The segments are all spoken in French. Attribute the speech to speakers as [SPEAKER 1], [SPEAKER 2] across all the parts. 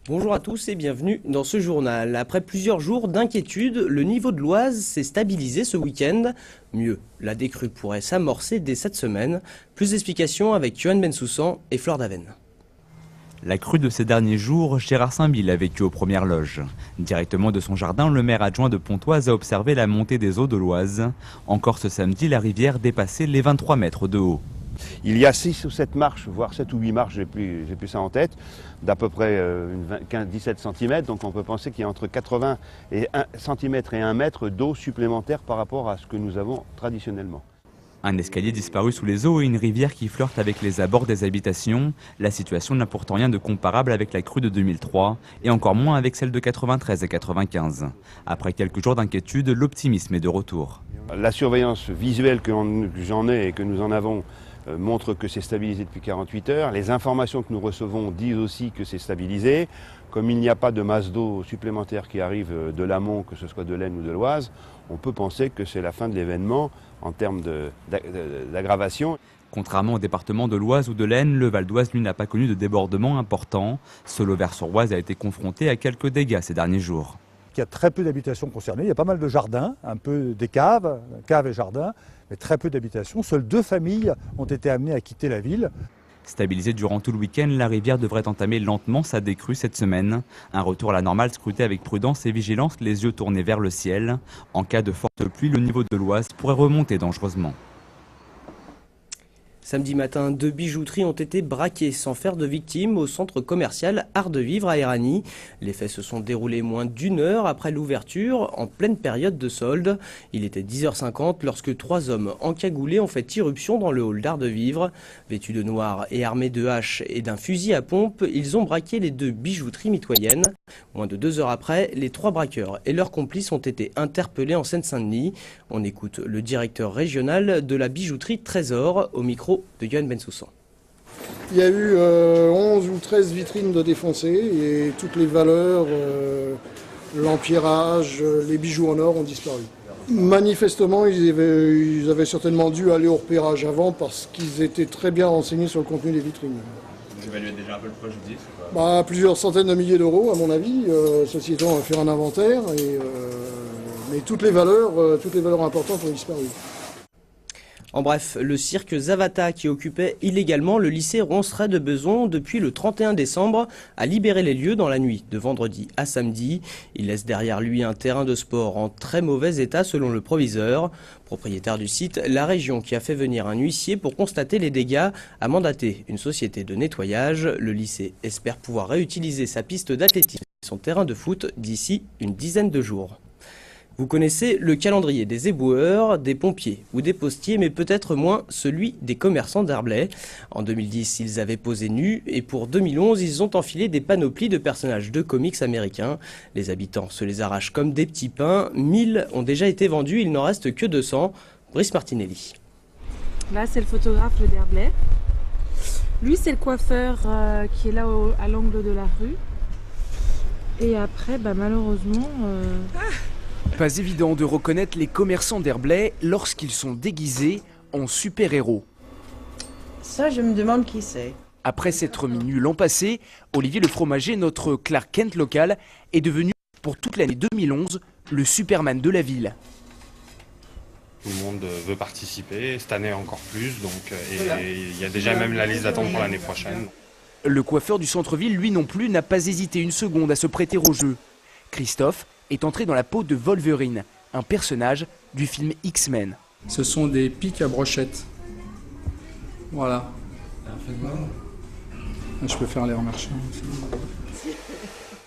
[SPEAKER 1] Bonjour à tous et bienvenue dans ce journal. Après plusieurs jours d'inquiétude, le niveau de l'Oise s'est stabilisé ce week-end. Mieux, la décrue pourrait s'amorcer dès cette semaine. Plus d'explications avec Yoann Bensoussan et Flore Daven.
[SPEAKER 2] La crue de ces derniers jours, Gérard Saint-Bill a vécu aux premières loges. Directement de son jardin, le maire adjoint de Pontoise a observé la montée des eaux de l'Oise. Encore ce samedi, la rivière dépassait les 23 mètres de haut.
[SPEAKER 3] Il y a 6 ou 7 marches, voire 7 ou 8 marches, j'ai plus ça en tête, d'à peu près 17 cm. Donc on peut penser qu'il y a entre 80 cm et 1 mètre d'eau supplémentaire par rapport à ce que nous avons traditionnellement.
[SPEAKER 2] Un escalier disparu sous les eaux et une rivière qui flirte avec les abords des habitations. La situation n'a pourtant rien de comparable avec la crue de 2003 et encore moins avec celle de 93 et 95. Après quelques jours d'inquiétude, l'optimisme est de retour.
[SPEAKER 3] La surveillance visuelle que j'en ai et que nous en avons montre que c'est stabilisé depuis 48 heures. Les informations que nous recevons disent aussi que c'est stabilisé. Comme il n'y a pas de masse d'eau supplémentaire qui arrive de l'amont, que ce soit de l'Aisne ou de l'Oise, on peut penser que c'est la fin de l'événement en termes d'aggravation.
[SPEAKER 2] Contrairement au département de l'Oise ou de l'Aisne, le Val d'Oise, lui, n'a pas connu de débordement important. Seul Auvers-sur-Oise a été confronté à quelques dégâts ces derniers jours.
[SPEAKER 4] Il y a très peu d'habitations concernées, il y a pas mal de jardins, un peu des caves et jardins, mais très peu d'habitations. Seules 2 familles ont été amenées à quitter la ville.
[SPEAKER 2] Stabilisée durant tout le week-end, la rivière devrait entamer lentement sa décrue cette semaine. Un retour à la normale scruté avec prudence et vigilance, les yeux tournés vers le ciel. En cas de forte pluie, le niveau de l'Oise pourrait remonter dangereusement.
[SPEAKER 1] Samedi matin, 2 bijouteries ont été braquées sans faire de victimes au centre commercial Art de Vivre à Éragny. Les faits se sont déroulés moins d'1 heure après l'ouverture, en pleine période de solde. Il était 10h50 lorsque 3 hommes encagoulés ont fait irruption dans le hall d'Art de Vivre. Vêtus de noir et armés de haches et d'un fusil à pompe, ils ont braqué les 2 bijouteries mitoyennes. Moins de 2 heures après, les 3 braqueurs et leurs complices ont été interpellés en Seine-Saint-Denis. On écoute le directeur régional de la bijouterie Trésor au micro de Yoann Bensoussan.
[SPEAKER 5] Il y a eu 11 ou 13 vitrines de défoncées et toutes les valeurs, l'empierrage, les bijoux en or ont disparu. Manifestement, ils avaient certainement dû aller au repérage avant parce qu'ils étaient très bien renseignés sur le contenu des vitrines.
[SPEAKER 2] Vous évaluez déjà un peu le préjudice
[SPEAKER 5] Plusieurs centaines de milliers d'euros à mon avis. Ceci étant, on va faire un inventaire, mais toutes les valeurs importantes ont disparu.
[SPEAKER 1] En bref, le cirque Zavata, qui occupait illégalement le lycée Ronceret de Beson depuis le 31 décembre, a libéré les lieux dans la nuit de vendredi à samedi. Il laisse derrière lui un terrain de sport en très mauvais état selon le proviseur. Propriétaire du site, la région, qui a fait venir un huissier pour constater les dégâts, a mandaté une société de nettoyage. Le lycée espère pouvoir réutiliser sa piste d'athlétisme et son terrain de foot d'ici une dizaine de jours. Vous connaissez le calendrier des éboueurs, des pompiers ou des postiers, mais peut-être moins celui des commerçants d'Herblay. En 2010, ils avaient posé nus et pour 2011, ils ont enfilé des panoplies de personnages de comics américains. Les habitants se les arrachent comme des petits pains. 1000 ont déjà été vendus, il n'en reste que 200. Brice Martinelli.
[SPEAKER 6] Là, c'est le photographe d'Herblay. Lui, c'est le coiffeur qui est là à l'angle de la rue. Et après, malheureusement...
[SPEAKER 7] Pas évident de reconnaître les commerçants d'Herblay lorsqu'ils sont déguisés en super-héros.
[SPEAKER 8] Ça, je me demande qui c'est.
[SPEAKER 7] Après s'être mis nu l'an passé, Olivier le Fromager, notre Clark Kent local, est devenu pour toute l'année 2011 le Superman de la ville.
[SPEAKER 9] Tout le monde veut participer, cette année encore plus, donc il y a déjà même la liste d'attente pour l'année prochaine.
[SPEAKER 7] Le coiffeur du centre-ville, lui non plus, n'a pas hésité une seconde à se prêter au jeu. Christophe est entré dans la peau de Wolverine, un personnage du film X-Men.
[SPEAKER 10] Ce sont des pics à brochettes. Voilà. Je peux faire les remarches aussi.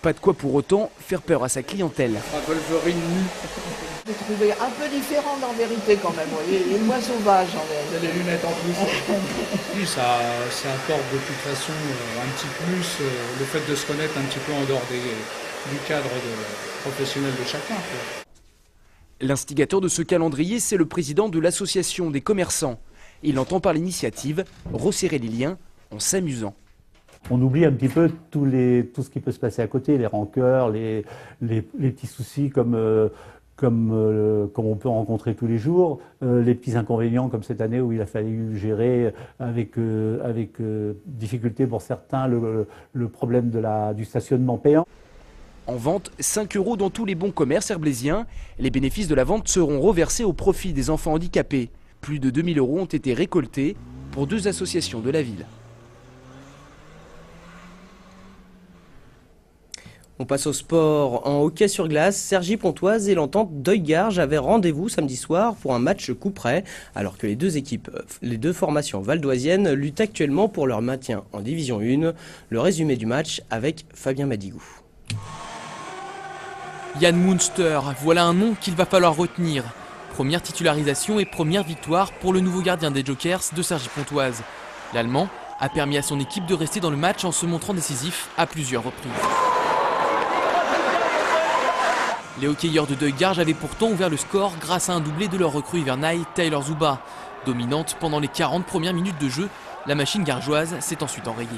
[SPEAKER 7] Pas de quoi pour autant faire peur à sa clientèle.
[SPEAKER 10] Wolverine nu.
[SPEAKER 8] Je l'ai trouvé un peu différente en vérité quand même, vous voyez, il est moins sauvage en fait.
[SPEAKER 10] Il y a des lunettes en plus. Oui, ça apporte de toute façon un petit plus, le fait de se connaître un petit peu en dehors du cadre professionnel de chacun.
[SPEAKER 7] L'instigateur de ce calendrier, c'est le président de l'association des commerçants. Il entend par l'initiative resserrer les liens en s'amusant.
[SPEAKER 11] On oublie un petit peu tout ce qui peut se passer à côté, les rancœurs, les petits soucis comme comme on peut rencontrer tous les jours, les petits inconvénients comme cette année où il a fallu gérer avec difficulté pour certains le problème du stationnement payant.
[SPEAKER 7] En vente, 5 € dans tous les bons commerces herblésiens. Les bénéfices de la vente seront reversés au profit des enfants handicapés. Plus de 2000 € ont été récoltés pour 2 associations de la ville.
[SPEAKER 1] On passe au sport. En hockey sur glace, Cergy-Pontoise et l'Entente Deuil-Garges avaient rendez-vous samedi soir pour un match coup-près, alors que les deux formations valdoisiennes luttent actuellement pour leur maintien en Division 1. Le résumé du match avec Fabien Madigou.
[SPEAKER 12] Yann Munster, voilà un nom qu'il va falloir retenir. Première titularisation et première victoire pour le nouveau gardien des Jokers de Cergy-Pontoise. L'Allemand a permis à son équipe de rester dans le match en se montrant décisif à plusieurs reprises. Les hockeyeurs de Deuil-Garges avaient pourtant ouvert le score grâce à un doublé de leur recrue hivernaille Tyler Zuba. Dominante pendant les 40 premières minutes de jeu, la machine gargeoise s'est ensuite enrayée.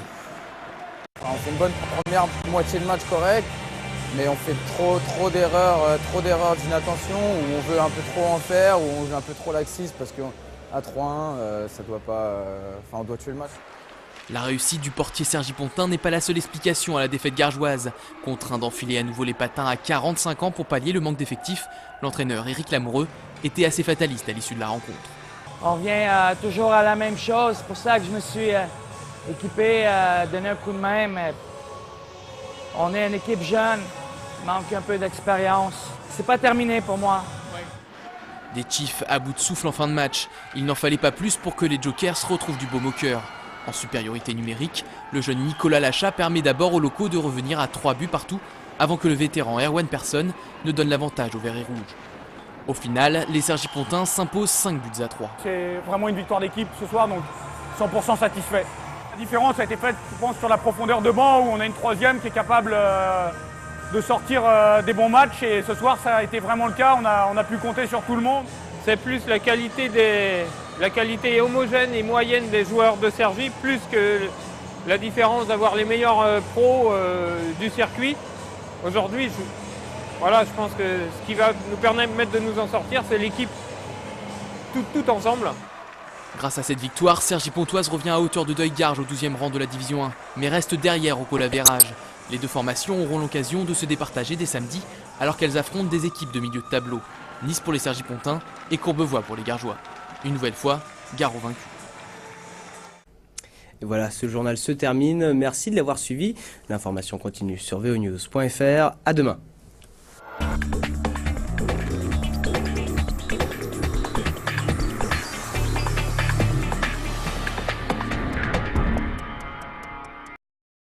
[SPEAKER 13] On fait une bonne première moitié de match correcte, mais on fait trop d'erreurs d'inattention, où on veut un peu trop en faire, où on joue un peu trop laxiste parce qu'à 3-1, ça doit pas, on doit tuer le match.
[SPEAKER 12] La réussite du portier Cergy-Pontin n'est pas la seule explication à la défaite gargeoise. Contraint d'enfiler à nouveau les patins à 45 ans pour pallier le manque d'effectifs, l'entraîneur Éric Lamoureux était assez fataliste à l'issue de la rencontre.
[SPEAKER 14] On revient toujours à la même chose, c'est pour ça que je me suis équipé, donné un coup de main, mais on est une équipe jeune, manque un peu d'expérience. C'est pas terminé pour moi.
[SPEAKER 12] Des Chiefs à bout de souffle en fin de match. Il n'en fallait pas plus pour que les Jokers retrouvent du baume au cœur. En supériorité numérique, le jeune Nicolas Lachat permet d'abord aux locaux de revenir à 3 buts partout avant que le vétéran Erwan Persson ne donne l'avantage aux Verts et Rouges. Au final, les Cergy-Pontins s'imposent 5 buts à 3.
[SPEAKER 15] C'est vraiment une victoire d'équipe ce soir, donc 100% satisfait. La différence a été faite, je pense, sur la profondeur de banc où on a une troisième qui est capable de sortir des bons matchs et ce soir ça a été vraiment le cas, on a pu compter sur tout le monde.
[SPEAKER 16] C'est plus la qualité homogène et moyenne des joueurs de Cergy, plus que la différence d'avoir les meilleurs pros du circuit. Aujourd'hui, je pense que ce qui va nous permettre de nous en sortir, c'est l'équipe tout ensemble.
[SPEAKER 12] Grâce à cette victoire, Cergy-Pontoise revient à hauteur de Deuil-Garges au 12e rang de la Division 1, mais reste derrière au goal-average. Les deux formations auront l'occasion de se départager dès samedi, alors qu'elles affrontent des équipes de milieu de tableau. Nice pour les Cergy-Pontins et Courbevoie pour les Gargeois. Une nouvelle fois, Gare aux vaincus.
[SPEAKER 1] Et voilà, ce journal se termine. Merci de l'avoir suivi. L'information continue sur vonews.fr. À demain.